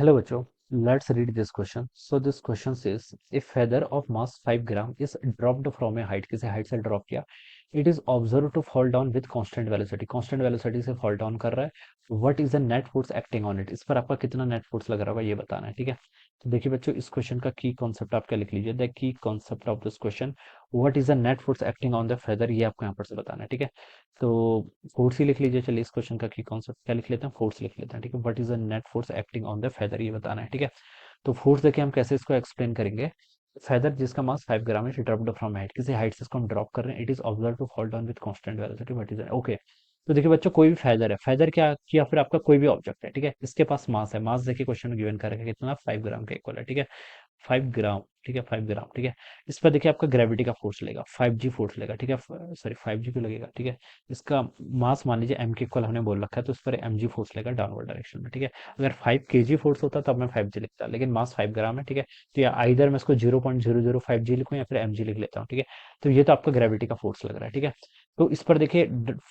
Hello, Bacho. Let's read this question. So this question says, if feather of mass 5 gram is dropped from a height, किसी height से drop किया, it is observed to fall down with constant velocity. Constant velocity से fall down कर रहा है. What is the net force acting on it? इस पर आपका कितना net force लग रहा होगा ये बताना है, ठीक है. तो देखिए बच्चों, इस क्वेश्चन का की कॉन्सेप्ट आप क्या लिख लीजिए. The key concept of this question, what is the net force acting on the feather, ये आपको यहाँ पर से बताना है, ठीक है. तो फोर्स ही लिख लीजिए. चलिए इस क्वेश्चन का की कॉन्सेप्ट क्या लिख लेते हैं, फोर्स लिख लेते हैं, ठीक है. What is the net force acting on the feather, ये बताना है, ठीक है. तो फोर्स देखिए हम कैसे इसको एक्सप्लेन करेंगे. फेदर जिसका मास 5 ग्राम है, ड्रॉप्ड फ्रॉम हाइट, किसी हाइट से इसको हम ड्रॉप कर रहे हैं. It is observe to fall down with constant velocity. What is okay. तो देखिए बच्चों, कोई भी फेदर है, फेदर क्या या फिर आपका कोई भी ऑब्जेक्ट है, ठीक है. इसके पास मास है. मास देखिए क्वेश्चन में गिवन करेगा कितना, 5 ग्राम के इक्वल है, ठीक है. 5 ग्राम, ठीक है, 5 ग्राम, ठीक है. इस पर देखिए आपका ग्रेविटी का फोर्स लेगा, 5G फोर्स लेगा, ठीक है. सॉरी 5G क्यों लगेगा, ठीक है. इसका मास मान लीजिए m के इक्वल हमने बोल रखा है, तो इस पर mg फोर्स लेगा डाउनवर्ड डायरेक्शन में, ठीक है. अगर 5 kg फोर्स होता तब मैं 5G लिखता, लेकिन मास 5 ग्राम है, ठीक है. तो या आइदर मैं इसको 0.005G लिखूं या फिर mg लिख लेता हूँ, ठीक है. तो ये तो आपका ग्रेविटी का फोर्स लग रहा है, ठीक है. तो इस पर देखिए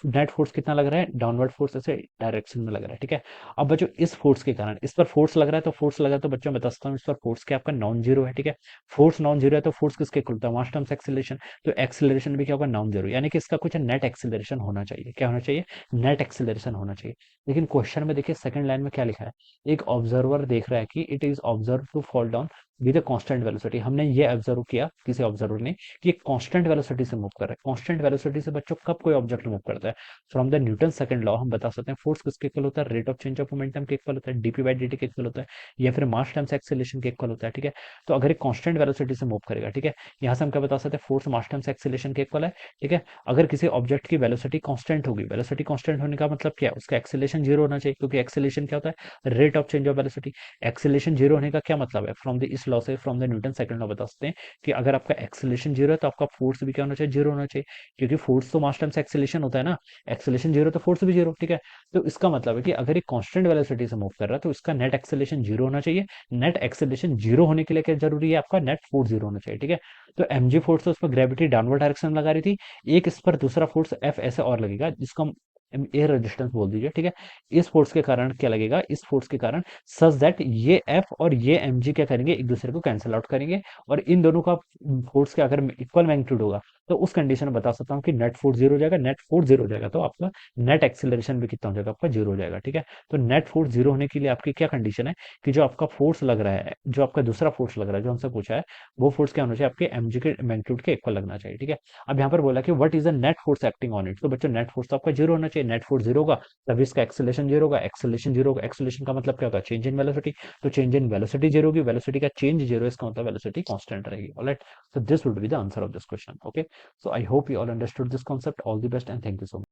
नेट फोर्स कितना लग रहा है, डाउनवर्ड फोर्स ऐसे डायरेक्शन में लग रहा है, ठीक है. अब बच्चों इस फोर्स के कारण इस पर फोर्स लग रहा है, तो फोर्स लगा तो बच्चों मैं बता सकता हूँ इस पर फोर्स क्या आपका नॉन जीरो है, ठीक है. फोर्स नॉन जीरो है तो फोर्स किसके इक्वल होता है, मास टाइम्स एक्सीलरेशन. तो एक्सीलरेशन भी क्या होगा, नॉन जीरो, यानी कि इसका कुछ नेट एक्सीलरेशन होना चाहिए. क्या होना चाहिए, नेट एक्सीलरेशन होना चाहिए. लेकिन क्वेश्चन में देखिए सेकंड लाइन में क्या लिखा है, एक ऑब्जर्वर देख रहा है कि it is observe to fall down with a constant velocity. हमने ये ऑब्जर्व किया किसी ऑब्जर्वर ने कि एक कांस्टेंट वेलोसिटी से मूव कर रहा है. कांस्टेंट वेलोसिटी से बच्चों कब कोई ऑब्जेक्ट मूव करता है, from the Newton second law हम बता सकते हैं फोर्स किसके इक्वल होता है, rate of change of momentum के इक्वल होता है, डीपी बाई dt के इक्वल होता है, या फिर मास टाइम्स एक्सीलरेशन के इक्वल होता है, ठीक है. तो अगर एक कांस्टेंट वेलोसिटी से मूव करेगा, ठीक है, यहाँ से हम क्या बता सकते हैं, फोर्स मास टाइम्स एक्सीलरेशन के इक्वल है, ठीक है. अगर किसी ऑब्जेक्ट की वेलोसिटी कांस्टेंट होगी, वेलोसिटी कांस्टेंट होने का मतलब क्या है, उसका एक्सीलरेशन जीरो होना चाहिए, क्योंकि एक्सीलरेशन क्या होता है, rate of change of velocity. Acceleration zero होने का क्या मतलब है, फ्रॉम द इस लॉ से, from the Newton second law बता सकते हैं कि अगर आपका एक्सीलरेशन जीरो है तो आपका फोर्स भी क्या होना चाहिए, जीरो होना चाहिए, क्योंकि फोर्स तो मास टाइम्स एक्सीलरेशन होता है ना. एक्सीलरेशन जीरो तो फोर्स भी जीरो, ठीक है. तो इसका मतलब है कि अगर एक कांस्टेंट वेलोसिटी से मूव कर रहा है तो इसका नेट एक्सीलरेशन जीरो होना चाहिए. नेट एक्सीलरेशन जीरो होने के लिए क्या जरूरी है, आपका नेट फोर्स जीरो होना चाहिए, ठीक है. तो mg फोर्स तो उस पर ग्रेविटी डाउनवर्ड डायरेक्शन लगा रही थी. एक इस पर दूसरा फोर्स F ऐसे और लगेगा जिसको हम एयर रेजिस्टेंस बोल दीजिए, ठीक है. इस फोर्स के कारण क्या लगेगा, इस फोर्स के कारण सच दैट ये F और ये mg क्या करेंगे, एक दूसरे को कैंसिल आउट करेंगे. और इन दोनों का फोर्स का अगर इक्वल मैग्नीट्यूड होगा तो उस कंडीशन में बता सकता हूँ कि नेट फोर्स जीरो हो जाएगा. नेट फोर्स जीरो हो जाएगा तो आपका नेट एक्सीलरेशन भी कितना हो जाएगा, आपका जीरो हो जाएगा, ठीक है. तो नेट फोर्स जीरो होने के लिए आपकी क्या कंडीशन है कि जो आपका फोर्स लग रहा है, जो आपका दूसरा फोर्स लग रहा है जो हमसे पूछा है, वो फोर्स क्या होना चाहिए, आपके mg के मैग्नीट्यूड के इक्वल लगना चाहिए, ठीक है. अब यहाँ पर बोला कि what is the net force acting on it, तो बच्चों नेट फोर्स तो आपका जीरो होना चाहिए. नेट फोर्स जीरो होगा तभी इसका एक्सेलेरेशन जीरो होगा. एक्सेलेरेशन जीरो होगा, एक्सेलेरेशन का मतलब क्या होता है, चेंज इन वेलोसिटी. तो चेंज इन वेलोसिटी जीरो होगी, वेलोसिटी का चेंज जीरो, इसका मतलब वेलोसिटी कांस्टेंट रहेगी. Alright, so this would be the answer of this question. Okay, so I hope you all understood this concept. All the best and thank you so much.